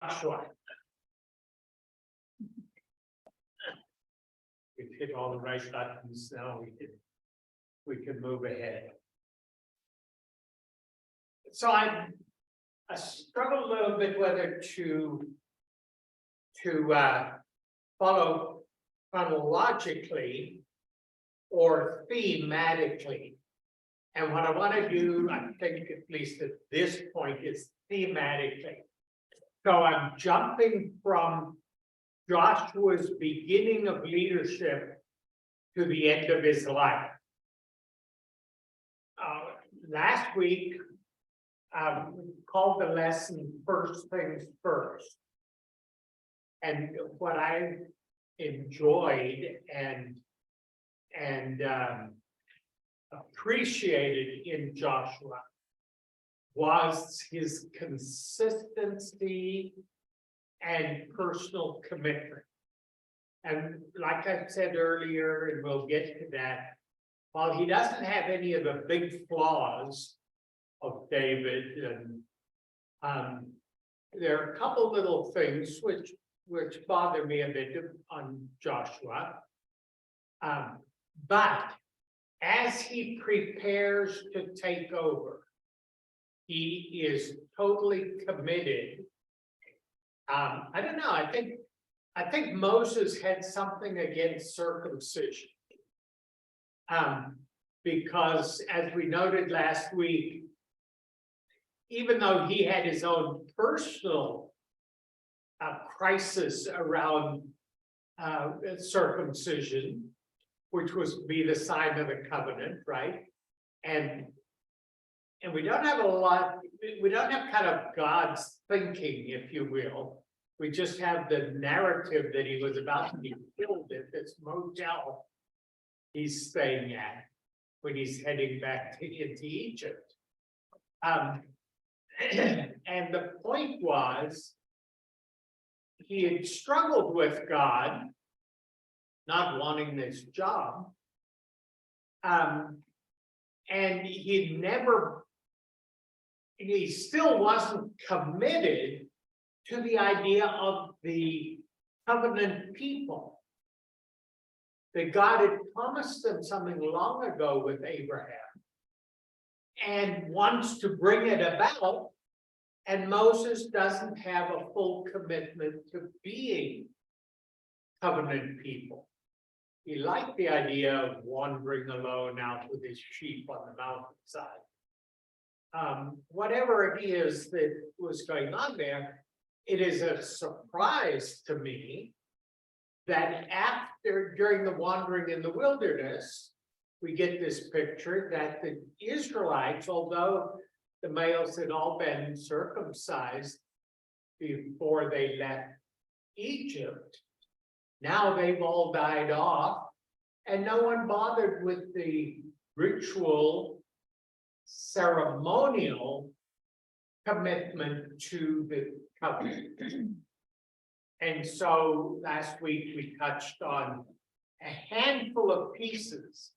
Joshua. We've hit all the right buttons, now we can move ahead. So I struggle a little bit whether to follow chronologically or thematically. And what I want to do, I think at least at this point, is thematically. So I'm jumping from Joshua's beginning of leadership to the end of his life. Last week, we called the lesson First Things First. And what I enjoyed and appreciated in Joshua was his consistency and personal commitment. And like I said earlier, and we'll get to that, while he doesn't have any of the big flaws of David, and there are a couple little things which bother me a bit on Joshua. But as he prepares to take over, he is totally committed. I don't know, I think Moses had something against circumcision. Because as we noted last week, even though he had his own personal crisis around circumcision, which was to be the sign of the covenant, right? And we don't have a lot, we don't have kind of God's thinking, if you will. We just have the narrative that he was about to be killed at this motel he's staying at when he's heading back into Egypt. And the point was, he had struggled with God, not wanting this job. And he still wasn't committed to the idea of the covenant people. That God had promised them something long ago with Abraham and wants to bring it about. And Moses doesn't have a full commitment to being covenant people. He liked the idea of wandering alone out with his sheep on the mountainside. Whatever it is that was going on there, it is a surprise to me that during the wandering in the wilderness, we get this picture that the Israelites, although the males had all been circumcised before they left Egypt, now they've all died off, and no one bothered with the ritual, ceremonial commitment to the covenant. And so last week we touched on a handful of pieces,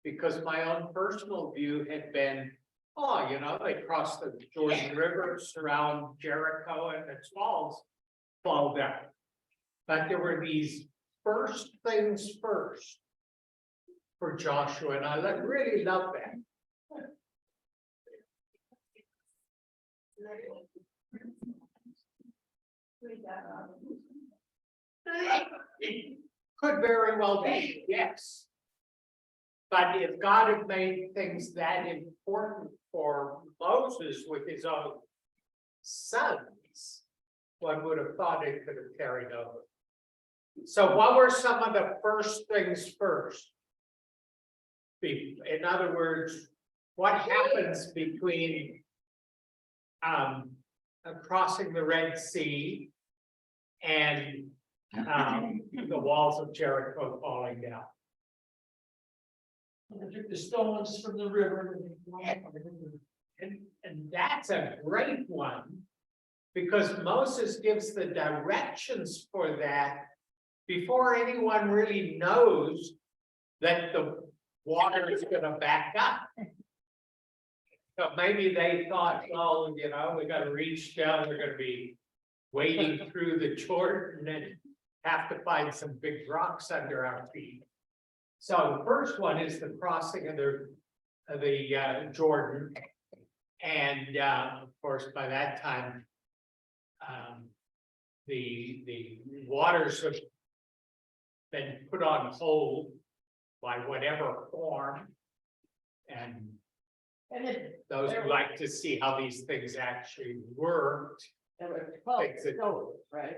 because my own personal view had been, oh, you know, they crossed the Jordan River, surround Jericho, and its walls fall down. But there were these first things first for Joshua, and I really love that. It could very well be, yes. But if God had made things that important for Moses with his own sons, one would have thought it could have carried over. So what were some of the first things first? In other words, what happens between crossing the Red Sea and the walls of Jericho falling down? They took the stones from the river. And that's a great one, because Moses gives the directions for that before anyone really knows that the water is going to back up. So maybe they thought, well, you know, we got to reach down, we're going to be wading through the Jordan and have to find some big rocks under our feet. So the first one is the crossing of the Jordan. And of course, by that time, the waters have been put on hold by whatever form. And it, those who like to see how these things actually worked. there were 12 Takes it. stones, right?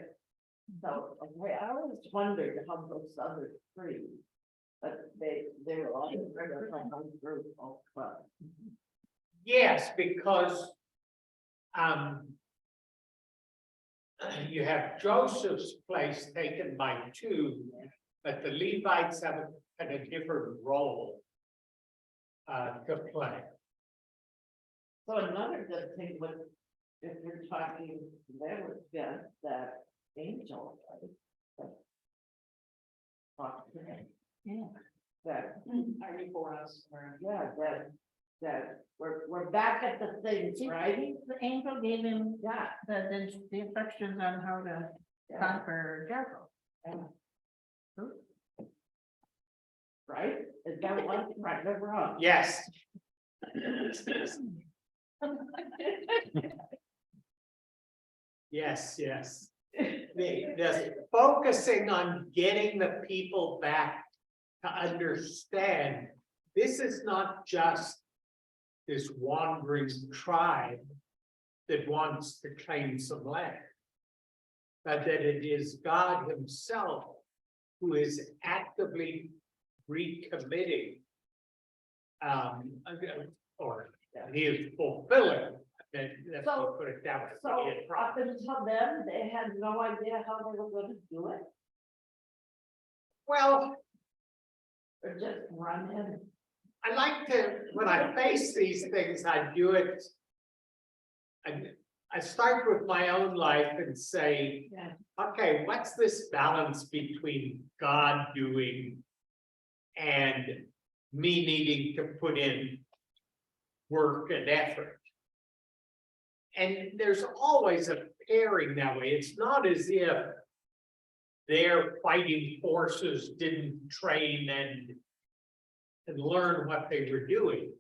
So, okay, I always wondered how those other three, but they were all in the river, like on through all 12. Yes, because you have Joseph's place taken by two, but the Levites have a different role to play. So another good thing was, if you're talking, there was that angel, right? Talk to him. Yeah. That, Are you for us? yeah, that we're back at the things, right? The angel gave him Yeah, the instructions on how to yeah, conquer Jericho. yeah. Right? Is that one, right, or wrong? Yes. Yes, yes. The focusing on getting the people back to understand, this is not just this wandering tribe that wants to claim some land, but that it is God himself who is actively recommitting, or he is fulfilling, let's So- put it that way. So He is up until then, they had no idea how they were gonna do it, Well, or just run in. I like to, when I face these things, I do it. I start with my own life and say, Yeah. okay, what's this balance between God doing and me needing to put in work and effort? And there's always a pairing that way. It's not as if their fighting forces didn't train and learn what they were doing.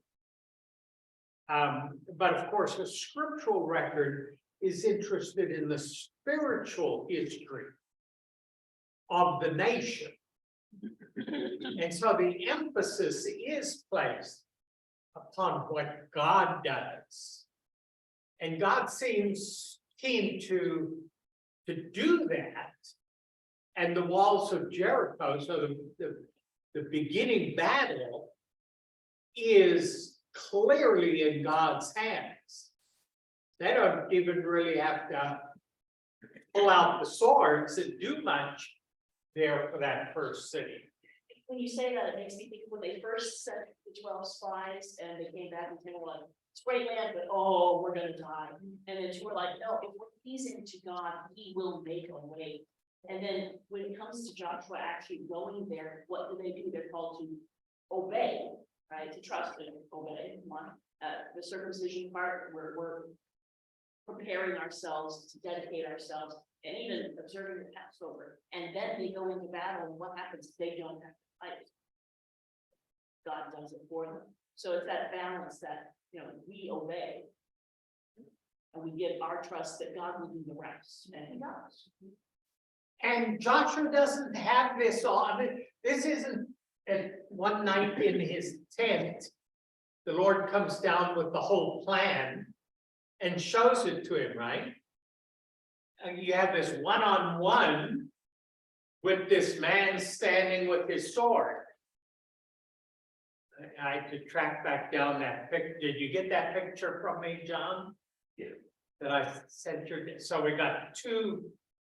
But of course, the scriptural record is interested in the spiritual history of the nation. And so the emphasis is placed upon what God does. And God seems keen to do that. And the walls of Jericho, so the beginning battle is clearly in God's hands. They don't even really have to pull out the swords and do much there for that first city. When you say that, it makes me think of when they first sent the 12 spies and they came back and they were like, it's great land, but oh, we're gonna die. And then we're like, no, if we're pleasing to God, he will make a way. And then when it comes to Joshua actually going there, what do? They're called to obey, right? To trust and obey. One, the circumcision part, we're preparing ourselves to dedicate ourselves and even observing the Passover. And then they go into battle, and what happens? They don't have to fight. God does it for them. So it's that balance that, we obey. And we give our trust that God will do the rest, and he does. And Joshua doesn't have this all. I mean, this isn't one night in his tent. The Lord comes down with the whole plan and shows it to him, right? And you have this one-on-one with this man standing with his sword. I had to track back down that pic. Did you get that picture from me, John? Yeah. That I sent you. So we got two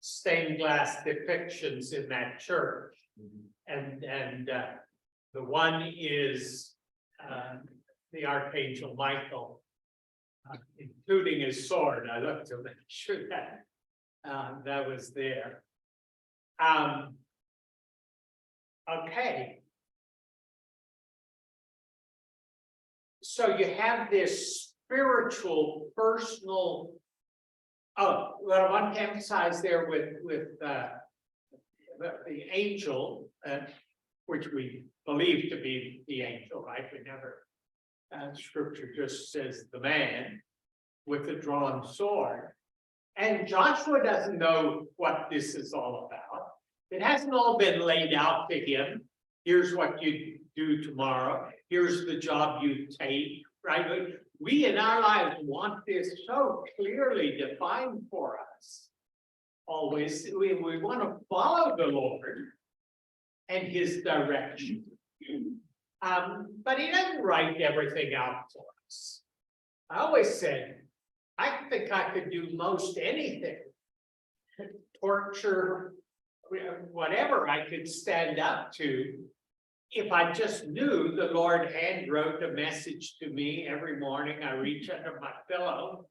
stained glass depictions in that church. And the one is the Archangel Michael, including his sword. I looked to make sure that that was there. Okay. So you have this spiritual, personal Oh, well, I want to emphasize there with the angel, which we believe to be the angel, right? We never, scripture just says the man with the drawn sword. And Joshua doesn't know what this is all about. It hasn't all been laid out to him. Here's what you do tomorrow. Here's the job you take, right? We in our lives want this so clearly defined for us. Always, we want to follow the Lord and his direction. But he doesn't write everything out for us. I always said, I think I could do most anything. Torture, whatever I could stand up to. If I just knew the Lord hand wrote a message to me every morning, I reach under my pillow.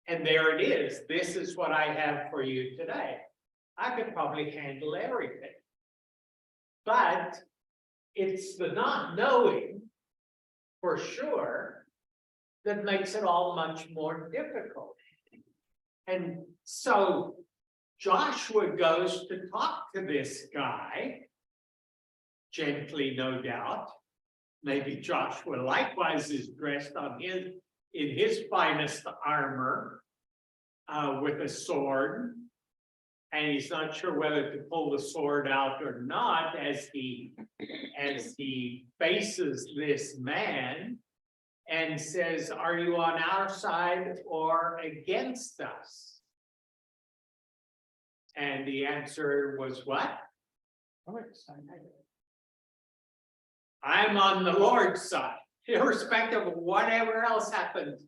And there it is. This is what I have for you today. I could probably handle everything. But it's the not knowing for sure that makes it all much more difficult. And so Joshua goes to talk to this guy, gently, no doubt. Maybe Joshua likewise is dressed in his finest armor, with a sword. And he's not sure whether to pull the sword out or not as he faces this man and says, are you on our side or against us? And the answer was what? I'm on the Lord's side, irrespective of whatever else happens,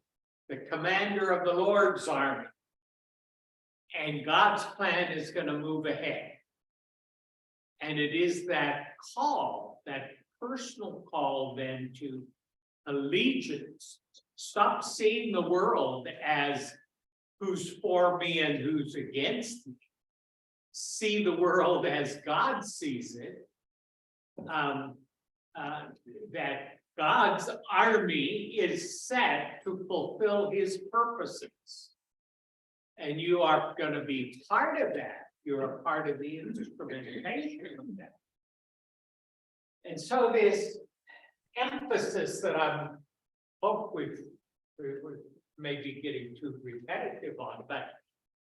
the commander of the Lord's army. And God's plan is going to move ahead. And it is that call, that personal call then to allegiance. Stop seeing the world as who's for me and who's against me. See the world as God sees it. That God's army is set to fulfill his purposes. And you are going to be part of that. You're a part of the instrumentation of that. And so this emphasis that I'm, we're maybe getting too repetitive on, but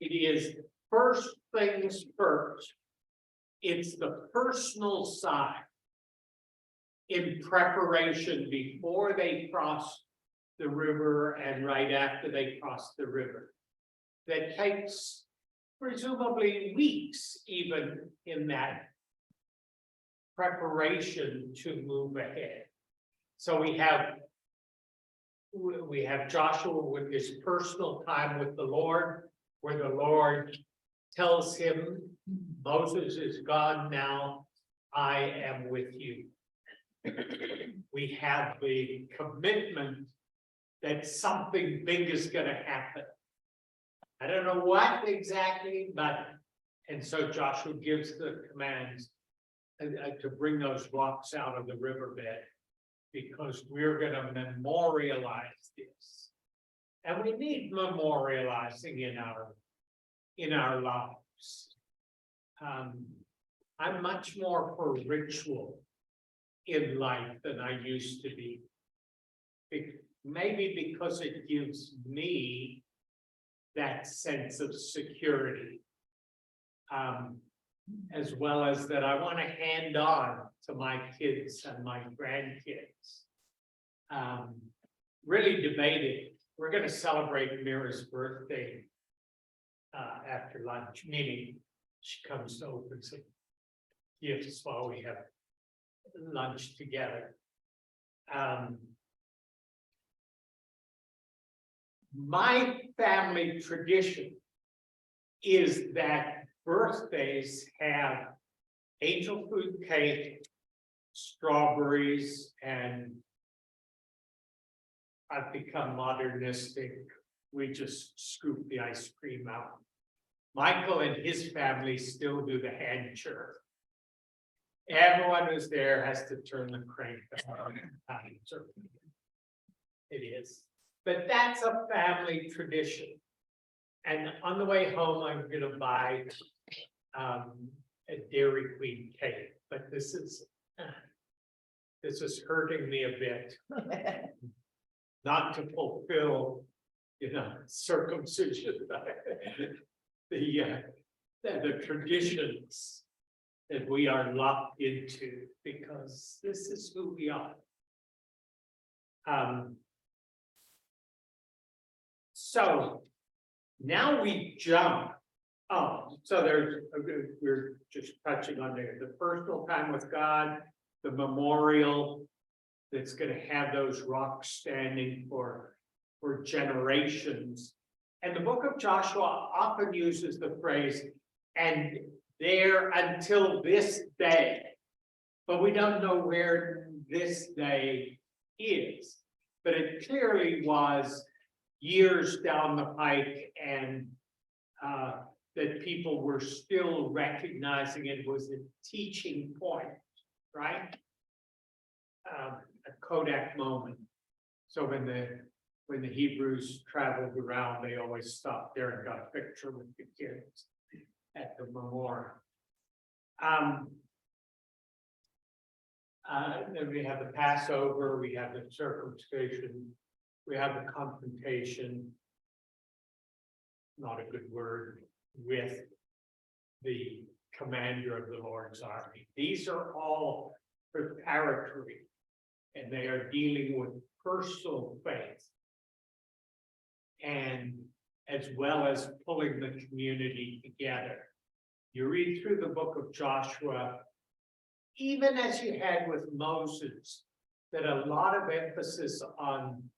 it is first things first. It's the personal side in preparation before they cross the river and right after they cross the river. That takes presumably weeks even in that preparation to move ahead. So we have Joshua with his personal time with the Lord, where the Lord tells him, Moses is gone now, I am with you. We have the commitment that something big is going to happen. I don't know what exactly, but, and so Joshua gives the commands to bring those rocks out of the riverbed, because we're going to memorialize this. And we need memorializing in our lives. I'm much more for ritual in life than I used to be. Maybe because it gives me that sense of security, as well as that I want to hand on to my kids and my grandkids. Really debated. We're going to celebrate Mira's birthday after lunch, meaning she comes to open some gifts while we have lunch together. My family tradition is that birthdays have angel food cake, strawberries, and I've become modernistic. We just scoop the ice cream out. Michael and his family still do the hand churn. Everyone who's there has to turn the crank on. It is. But that's a family tradition. And on the way home, I'm gonna buy a Dairy Queen cake, but this is hurting me a bit, not to fulfill, circumcision. The traditions that we are locked into, because this is who we are. So now we jump. Oh, so we're just touching on the personal time with God, the memorial that's gonna have those rocks standing for generations. And the book of Joshua often uses the phrase, and there until this day. But we don't know where this day is. But it clearly was years down the pike, and that people were still recognizing it was a teaching point, right? A Kodak moment. So when the Hebrews traveled around, they always stopped there and got a picture with the kids at the memorial. Then we have the Passover, we have the circumcision, we have the confrontation. Not a good word, with the commander of the Lord's army. These are all preparatory, and they are dealing with personal faith, and as well as pulling the community together. You read through the book of Joshua, even as you had with Moses, that a lot of emphasis on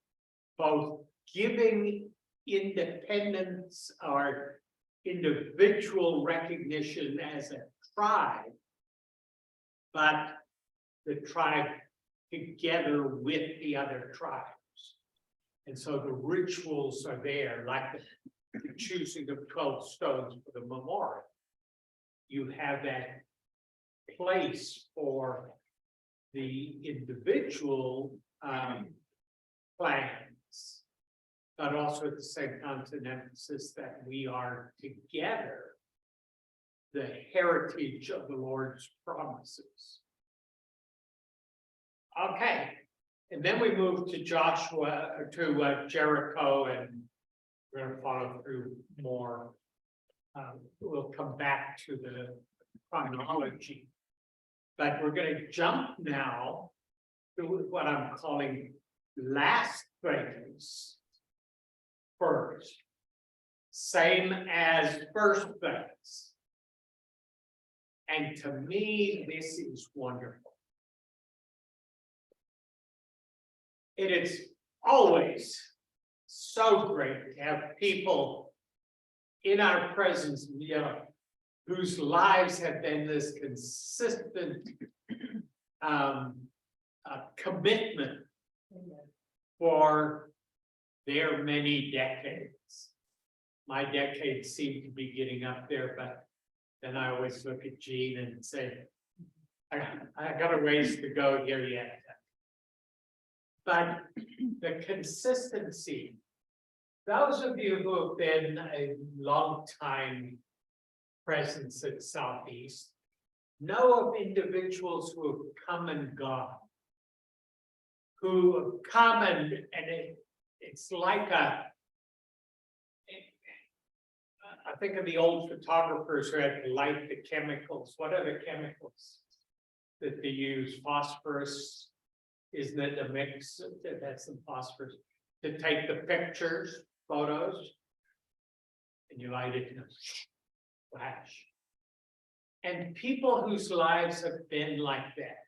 both giving independence or individual recognition as a tribe, but the tribe together with the other tribes. And so the rituals are there, like the choosing of 12 stones for the memorial. You have that place for the individual plans, but also at the same time it's an emphasis that we are together, the heritage of the Lord's promises. Okay, and then we move to Jericho, and we're going to follow through more. We'll come back to the chronology, but we're going to jump now to what I'm calling last things first, same as first things. And to me, this is wonderful. It is always so great to have people in our presence, whose lives have been this consistent commitment for their many decades. My decades seem to be getting up there, but then I always look at Jean and say, I got a ways to go here yet. But the consistency, those of you who have been a long time presence at Southeast know of individuals who have come and gone, who have come and it's like I think of the old photographers who had to light the chemicals. What are the chemicals that they use? Phosphorus, isn't it a mix that has some phosphorus to take the pictures, photos, and you light it in a flash. And people whose lives have been like that,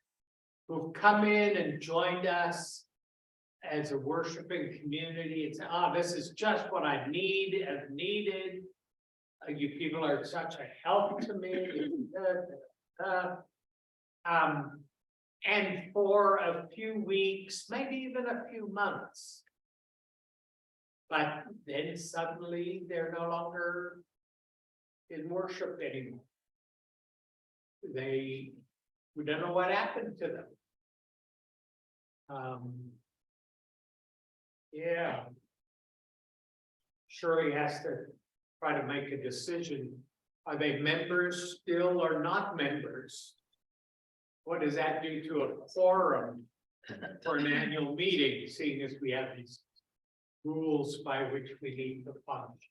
who've come in and joined us as a worshiping community, and say, this is just what I need, have needed. You people are such a help to me. And for a few weeks, maybe even a few months. But then suddenly they're no longer in worship anymore. We don't know what happened to them. Yeah. Shirley has to try to make a decision. Are they members still or not members? What does that do to a quorum for an annual meeting, seeing as we have these rules by which we need to function?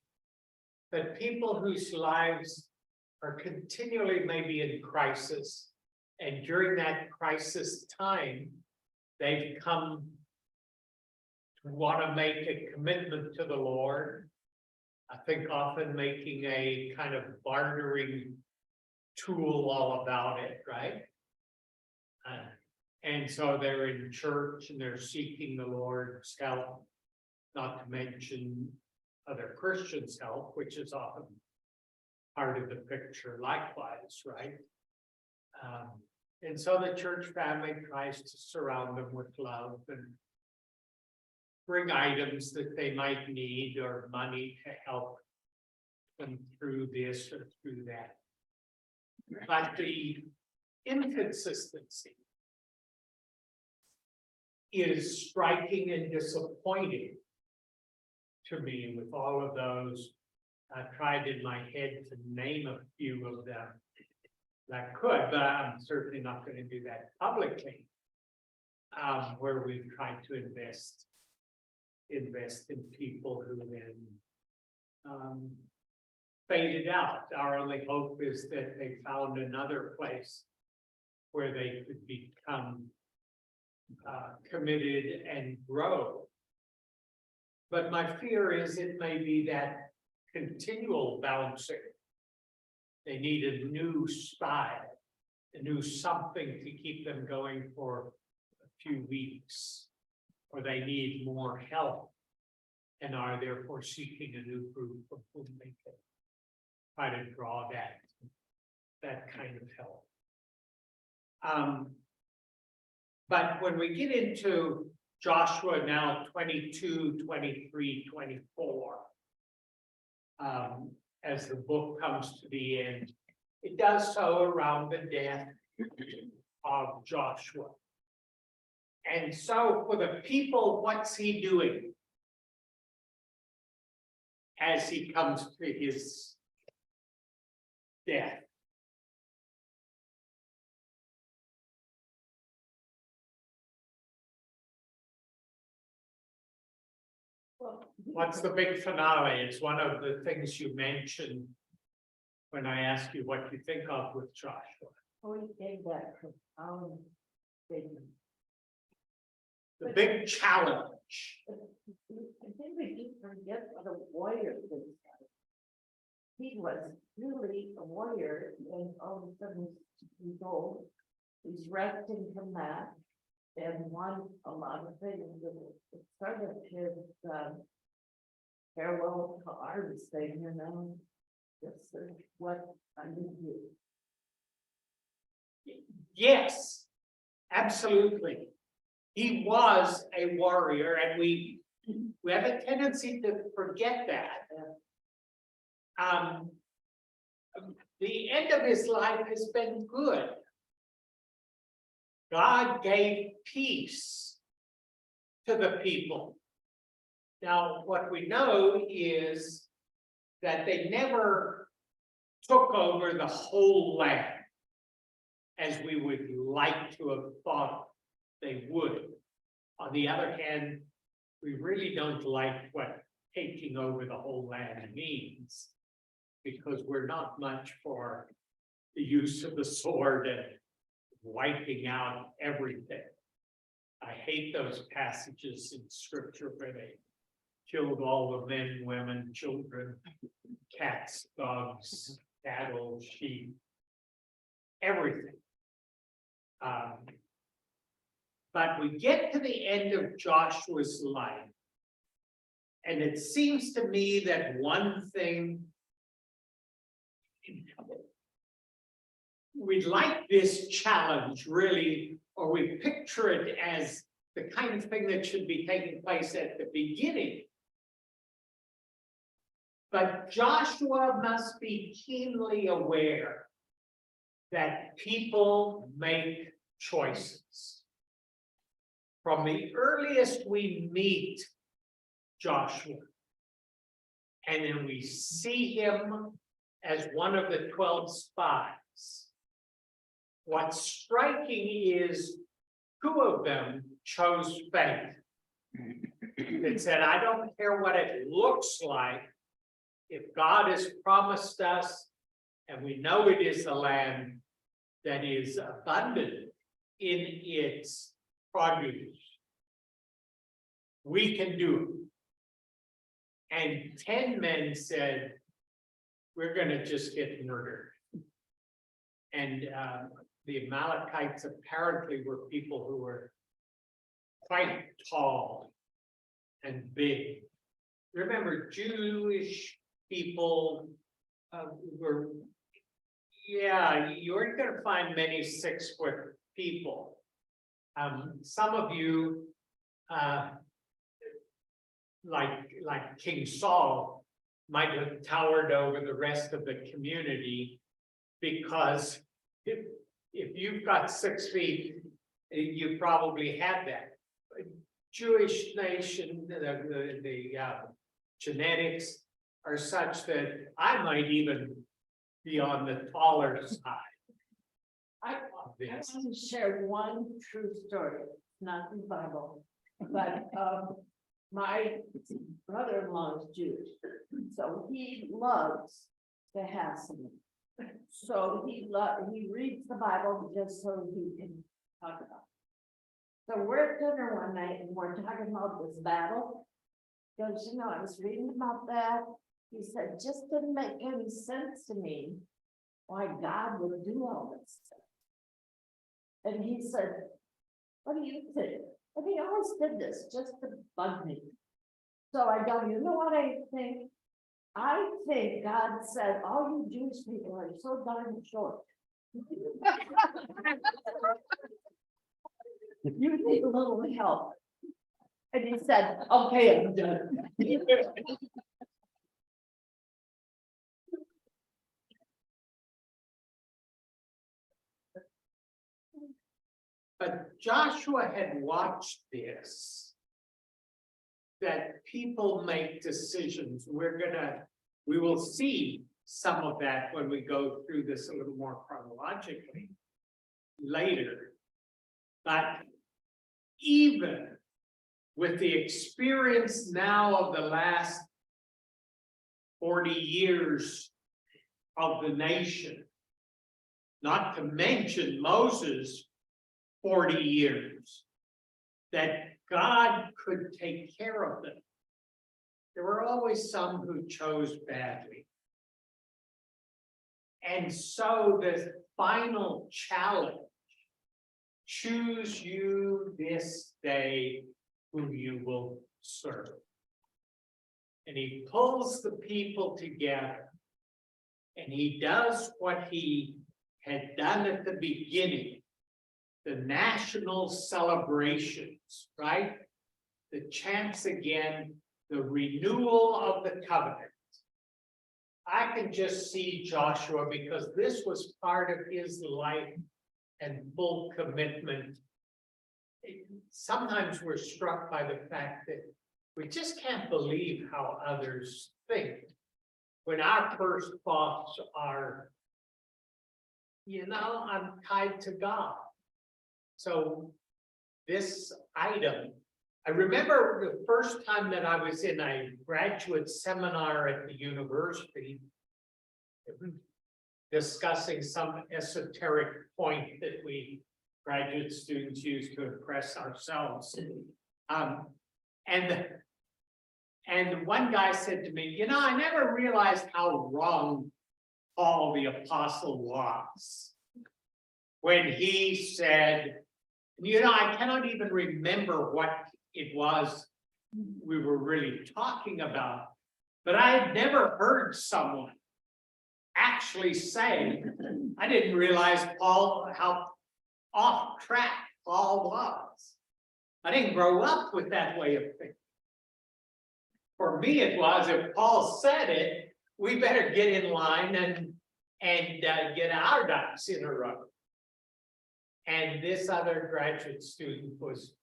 That people whose lives are continually maybe in crisis, and during that crisis time, they've come to want to make a commitment to the Lord. I think often making a kind of bartering tool all about it, right? And so they're in church and they're seeking the Lord's help, not to mention other Christians' help, which is often part of the picture likewise, right? And so the church family tries to surround them with love and bring items that they might need or money to help them through this or through that. But the inconsistency is striking and disappointing to me with all of those. I tried in my head to name a few of them that could, but I'm certainly not going to do that publicly. Where we've tried to invest in people who then faded out. Our only hope is that they found another place where they could become committed and grow. But my fear is it may be that continual bouncing. They need a new style, a new something to keep them going for a few weeks, or they need more help and are therefore seeking a new group from whom they can try to draw that kind of help. But when we get into Joshua now 22, 23, 24, as the book comes to the end, it does so around the death of Joshua. And so for the people, what's he doing as he comes to his death? What's the big finale? It's one of the things you mentioned when I asked you what you think of with Joshua. Oh, he gave that profound statement. The big challenge. I think we keep forget what a warrior was. He was really a warrior, and all of a sudden he's old. He's resting from that and won a lot of things. It started his farewell to arms thing, you know. This is what I need to. Yes, absolutely. He was a warrior, and we have a tendency to forget that. The end of his life has been good. God gave peace to the people. Now, what we know is that they never took over the whole land as we would like to have thought they would. On the other hand, we really don't like what taking over the whole land means, because we're not much for the use of the sword and wiping out everything. I hate those passages in scripture where they killed all the men, women, children, cats, dogs, cattle, sheep, everything. But we get to the end of Joshua's life, and it seems to me that one thing we'd like this challenge really, or we picture it as the kind of thing that should be taking place at the beginning. But Joshua must be keenly aware that people make choices. From the earliest we meet Joshua, And then we see him as one of the 12 spies. What's striking is 2 of them chose faith. It said, I don't care what it looks like. If God has promised us, and we know it is a land that is abundant in its produce, we can do it. And 10 men said, we're gonna just get murdered. And the Amalekites apparently were people who were quite tall and big. Remember, Jewish people were, yeah, you aren't gonna find many 6-foot people. Some of you, like King Saul, might have towered over the rest of the community, because if you've got 6 feet, you probably had that. Jewish nation, the genetics are such that I might even be on the taller side. I of this. want to share one true story, not in the Bible, but my brother-in-law is Jewish, so he loves to hassle me. So he reads the Bible just so he can talk about it. So we're at dinner one night and we're talking about this battle. He goes, you know, I was reading about that. He said, just didn't make any sense to me why God would do all this stuff. And he said, what do you think? And he always did this just to bug me. So I go, you know what I think? I think God said, all you Jewish people are so darn short. You need a little help. And he said, okay, I'm done. But Joshua had watched this, that people make decisions. We will see some of that when we go through this a little more chronologically later. But even with the experience now of the last 40 years of the nation, not to mention Moses' 40 years, that God could take care of them. There were always some who chose badly. And so the final challenge, choose you this day who you will serve. And he pulls the people together, and he does what he had done at the beginning, the national celebrations, right? The chance again, the renewal of the covenant. I can just see Joshua, because this was part of his life and full commitment. Sometimes we're struck by the fact that we just can't believe how others think. When our first thoughts are, you know, I'm tied to God. So this item, I remember the first time that I was in a graduate seminar at the university, discussing some esoteric point that we graduate students use to impress ourselves. And one guy said to me, you know, I never realized how wrong Paul the Apostle was when he said, you know, I cannot even remember what it was we were really talking about, but I had never heard someone actually say, I didn't realize Paul, how off track Paul was. I didn't grow up with that way of thinking. For me, it was, if Paul said it, we better get in line and get our ducks in a row. And this other graduate student was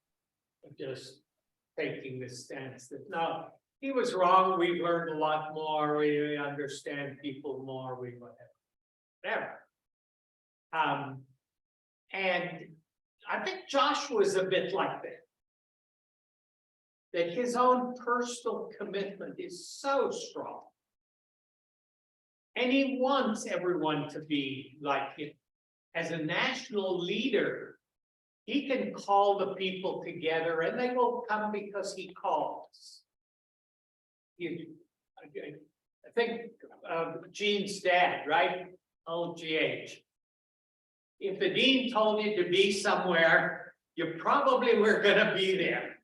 just taking the stance that no, he was wrong, we've learned a lot more, we understand people more, we whatever. And I think Josh was a bit like that. That his own personal commitment is so strong. And he wants everyone to be like him. As a national leader, he can call the people together and they will come because he calls. I think Gene's dad, right? OGH. If the dean told you to be somewhere, you probably were gonna be there.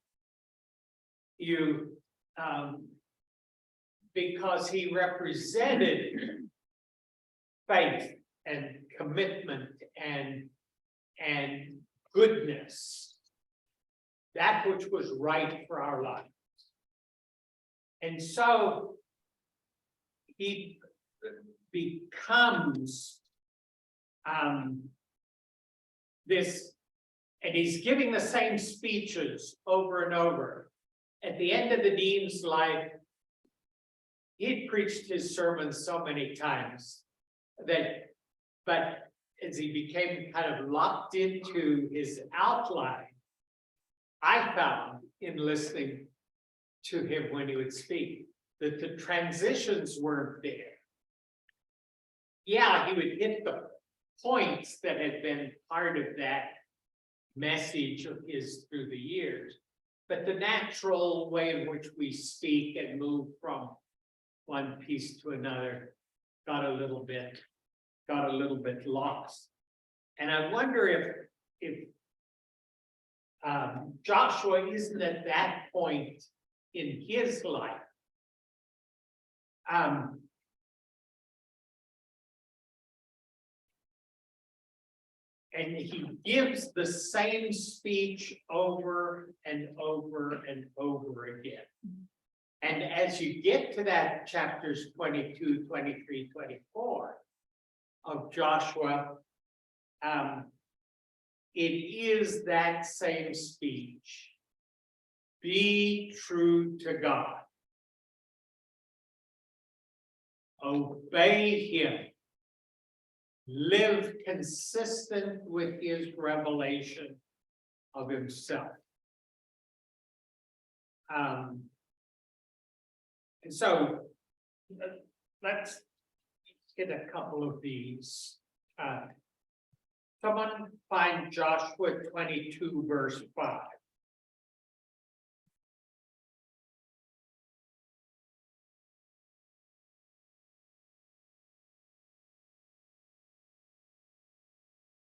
Because he represented faith and commitment and goodness. That which was right for our lives. And so he becomes this, and he's giving the same speeches over and over. At the end of the dean's life, he'd preached his sermons so many times that, but as he became kind of locked into his outline, I found in listening to him when he would speak, that the transitions weren't there. Yeah, he would hit the points that had been part of that message of his through the years, but the natural way in which we speak and move from one piece to another got a little bit lost. And I wonder if Joshua isn't at that point in his life. And he gives the same speech over and over and over again. And as you get to that chapters 22, 23, 24 of Joshua, it is that same speech. Be true to God. Obey him. Live consistent with his revelation of himself. And so let's get a couple of these. Someone find Joshua 22 verse 5.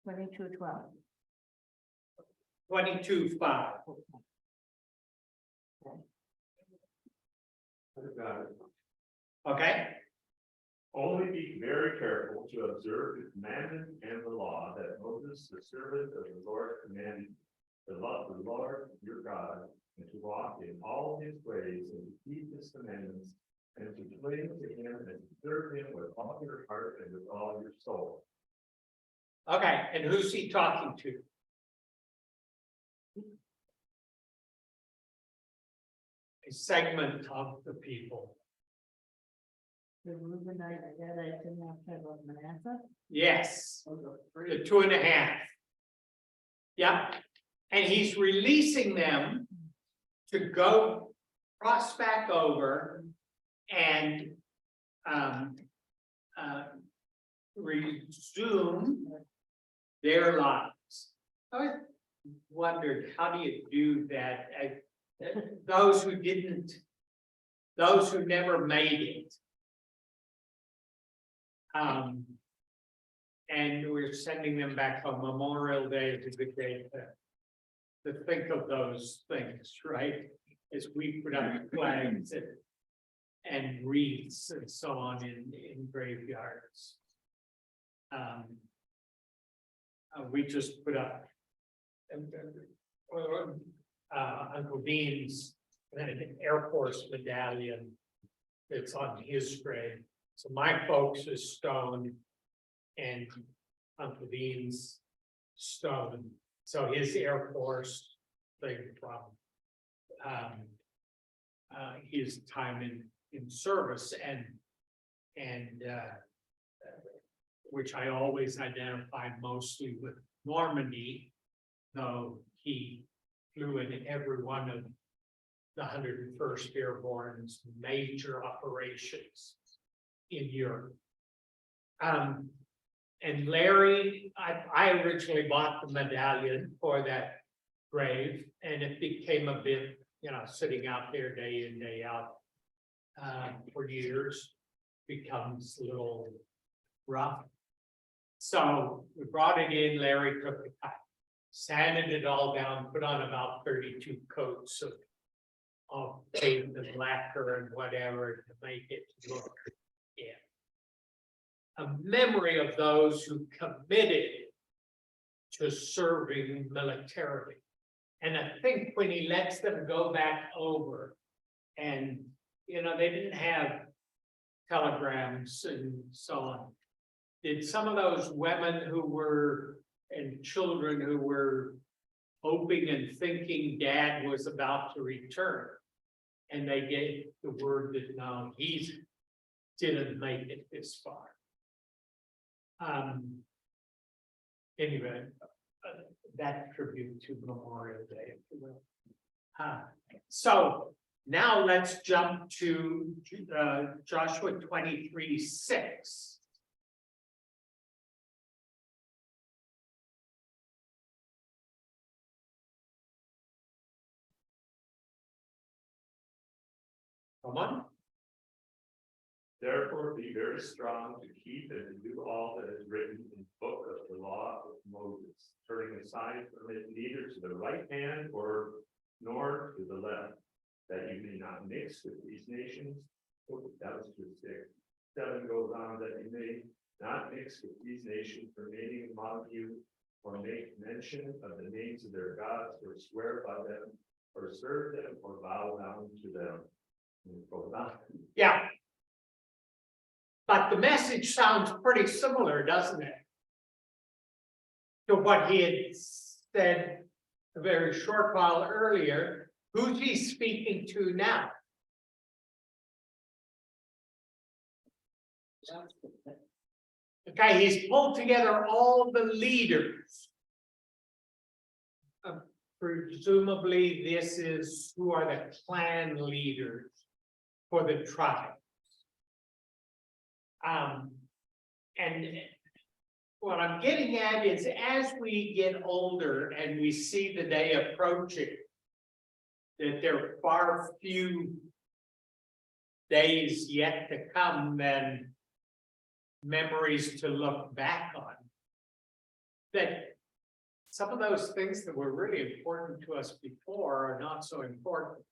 $22.12. 22:5. Okay. Only be very careful to observe the commandment and the law that Moses, the servant of the Lord, commanded to love the Lord your God and to walk in all his ways and to keep his commandments and to cling to him and to serve him with all your heart and with all your soul. Okay, and who's he talking to? A segment of the people. The Reubenites, Gadites, and half of Manasseh. Yes, the 2.5. Yeah, and he's releasing them to go cross back over and resume their lives. I wondered, how do you do that? Those who didn't, those who never made it. And we're sending them back home. Memorial Day is a day to think of those things, right? As we put up flags and wreaths and so on in graveyards. We just put up Uncle Dean's Air Force medallion that's on his grave. So my folks is stone and Uncle Dean's stone. So his Air Force thing from his time in service and which I always identified mostly with Normandy, though he flew in every one of the 101st Airborne's major operations in Europe. And Larry, I originally bought the medallion for that grave, and it became a bit, sitting out there day in, day out for years, becomes a little rough. So we brought it in, Larry took the time, sanded it all down, put on about 32 coats of paint and lacquer and whatever to make it look, a memory of those who committed to serving militarily. And I think when he lets them go back over and, they didn't have telegrams and so on. Did some of those women and children who were hoping and thinking Dad was about to return, and they gave the word that no, he didn't make it this far. Anyway, that tribute to Memorial Day, if you will. So now let's jump to Joshua 23:6. Come on. Therefore, be very strong to keep and to do all that is written in the book of the law of Moses, turning aside from it neither to the right hand nor to the left, that you may not mix with these nations. That was just 6. 7 goes on, that you may not mix with these nations remaining among you, or make mention of the names of their gods, or swear by them, or serve them, or bow down to them. Yeah. But the message sounds pretty similar, doesn't it? To what he had said a very short while earlier. Who's he speaking to now? Okay, he's pulled together all the leaders. Presumably, this is who are the clan leaders for the tribe. And what I'm getting at is, as we get older and we see the day approaching, that there are far few days yet to come than memories to look back on, that some of those things that were really important to us before are not so important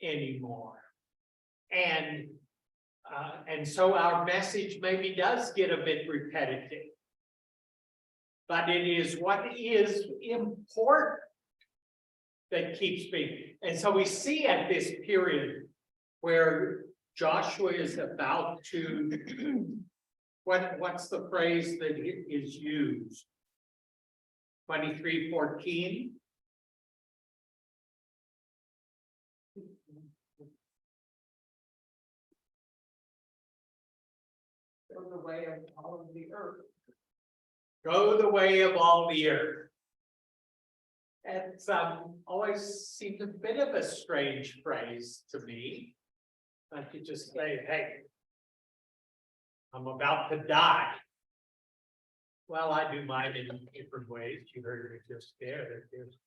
anymore. And so our message maybe does get a bit repetitive, but it is what is important that keeps me. And so we see at this period where Joshua is about to, what's the phrase that is used? 23:14. Go the way of all of the earth. Go the way of all the earth. It's always seemed a bit of a strange phrase to me. Like you just say, hey, I'm about to die. Well, I do mine in different ways. You heard it just there. That there's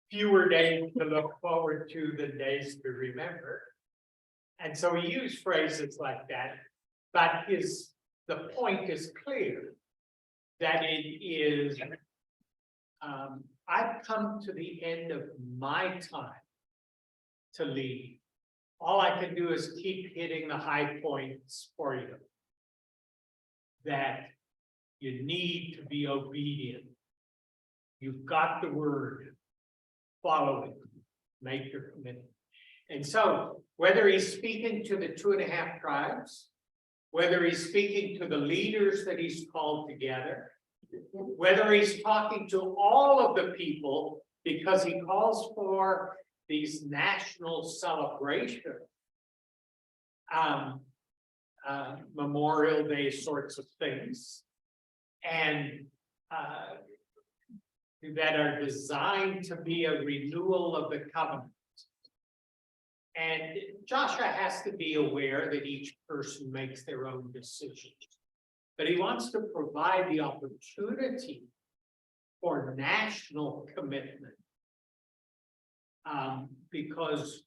fewer days to look forward to than days to remember. And so we use phrases like that, but the point is clear that it is, I've come to the end of my time to lead. All I can do is keep hitting the high points for you. That you need to be obedient. You've got the word. Follow it. Make your commitment. And so, whether he's speaking to the 2.5 tribes, whether he's speaking to the leaders that he's called together, whether he's talking to all of the people, because he calls for these national celebrations. Memorial Day sorts of things. And that are designed to be a renewal of the covenant. And Joshua has to be aware that each person makes their own decisions. But he wants to provide the opportunity for national commitment. Because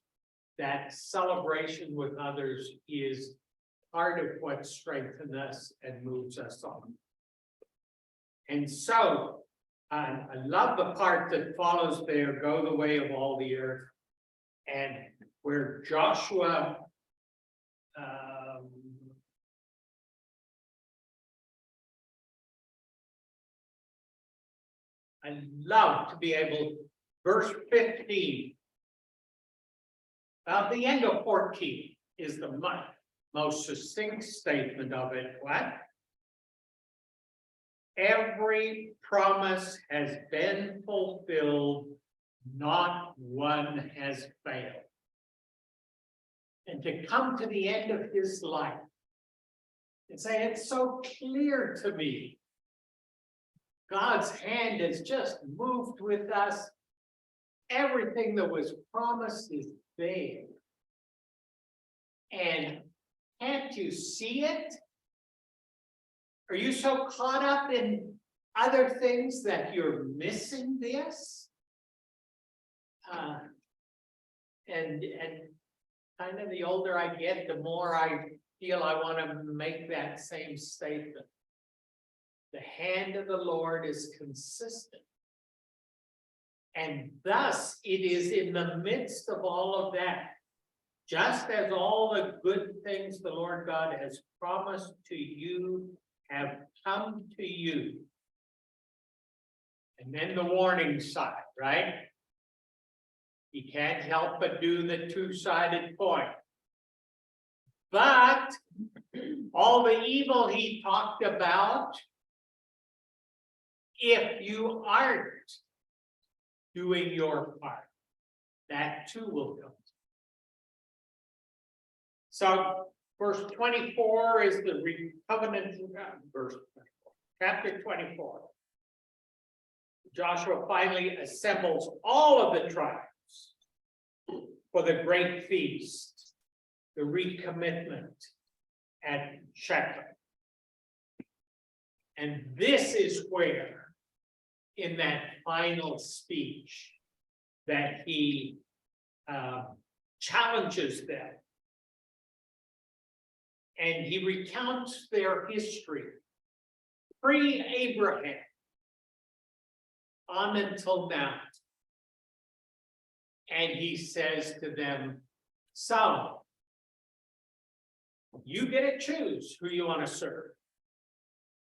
that celebration with others is part of what strengthens us and moves us on. And so, I love the part that follows there, go the way of all the earth. And where Joshua I love to be able, verse 15. The end of 14 is the most succinct statement of it. What? Every promise has been fulfilled, not one has failed. And to come to the end of his life and say, it's so clear to me. God's hand has just moved with us. Everything that was promised is there. And can't you see it? Are you so caught up in other things that you're missing this? And kind of the older I get, the more I feel I want to make that same statement. The hand of the Lord is consistent. And thus it is in the midst of all of that, just as all the good things the Lord God has promised to you have come to you. And then the warning sign, right? You can't help but do the two-sided point. But all the evil he talked about, if you aren't doing your part, that too will come. So verse 24 is the covenant, verse 24, chapter 24. Joshua finally assembles all of the tribes for the great feast, the recommitment at Shechem. And this is where, in that final speech, that he challenges them. And he recounts their history, pre-Abraham, on until now. And he says to them, so, you get to choose who you want to serve.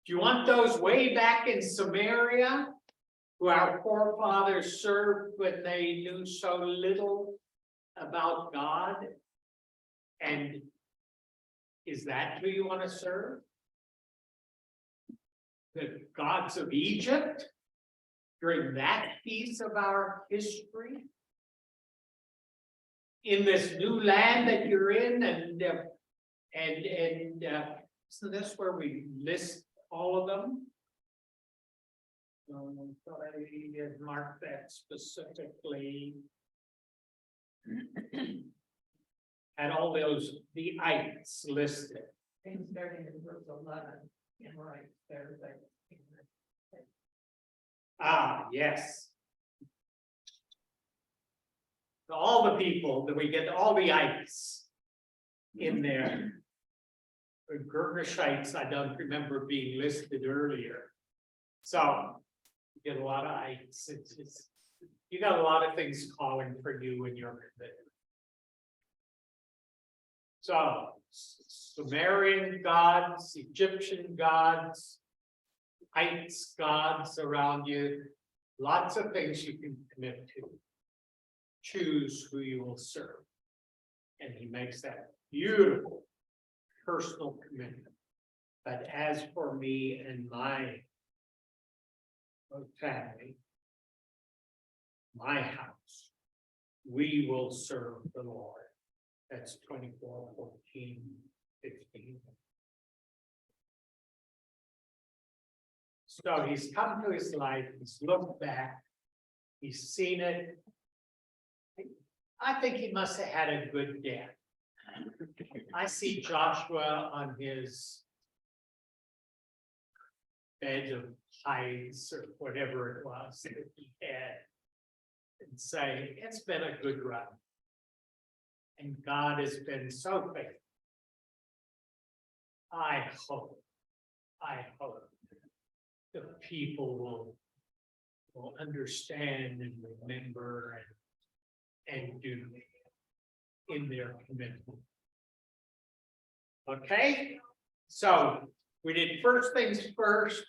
Do you want those way back in Samaria, who our forefathers served when they knew so little about God? And is that who you want to serve? The gods of Egypt during that piece of our history? In this new land that you're in, and so that's where we list all of them. So I had marked that specifically. And all those, the ites listed. And starting in verse 11, right there, Yes. So all the people that we get, all the ites in there. The Girgashites, I don't remember being listed earlier. So you get a lot of ites. It's you got a lot of things calling for you in your commitment. So Sumerian gods, Egyptian gods, ites gods around you, lots of things you can commit to. Choose who you will serve. And he makes that beautiful personal commitment. But as for me and my family, my house, we will serve the Lord. That's 24:14-15. So he's come to his life, he's looked back, he's seen it. I think he must have had a good death. I see Joshua on his bed of hides or whatever it was that he had, and say, it's been a good run. And God has been so faithful. I hope the people will understand and remember and do in their commitment. Okay, so we did first things first,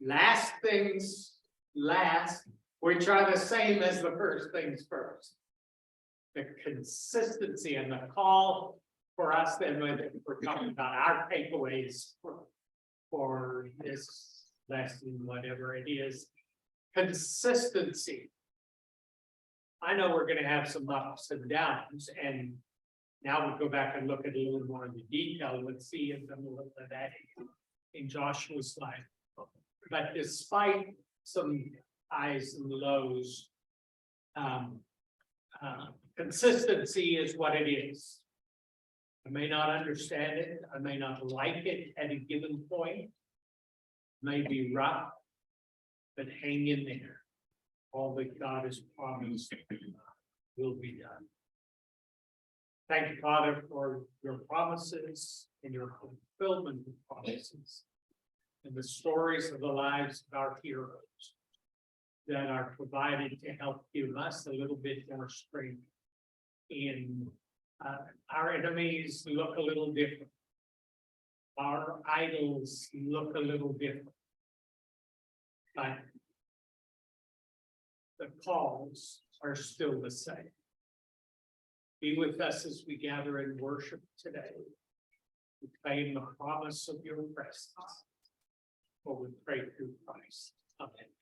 last things last, which are the same as the first things first. The consistency and the call for us, then when we're talking about our takeaways for this lesson, whatever it is, consistency. I know we're going to have some ups and downs, and now we'll go back and look at a little more of the detail. Let's see in the middle of that in Joshua's life. But despite some highs and lows, consistency is what it is. I may not understand it. I may not like it at a given point. It may be rough, but hang in there. All that God has promised will be done. Thank you, Father, for your promises and your fulfillment of promises and the stories of the lives of our heroes that are provided to help give us a little bit more strength in our enemies look a little different. Our idols look a little different. But the calls are still the same. Be with us as we gather in worship today. We claim the promise of your presence. For we pray through Christ. Amen.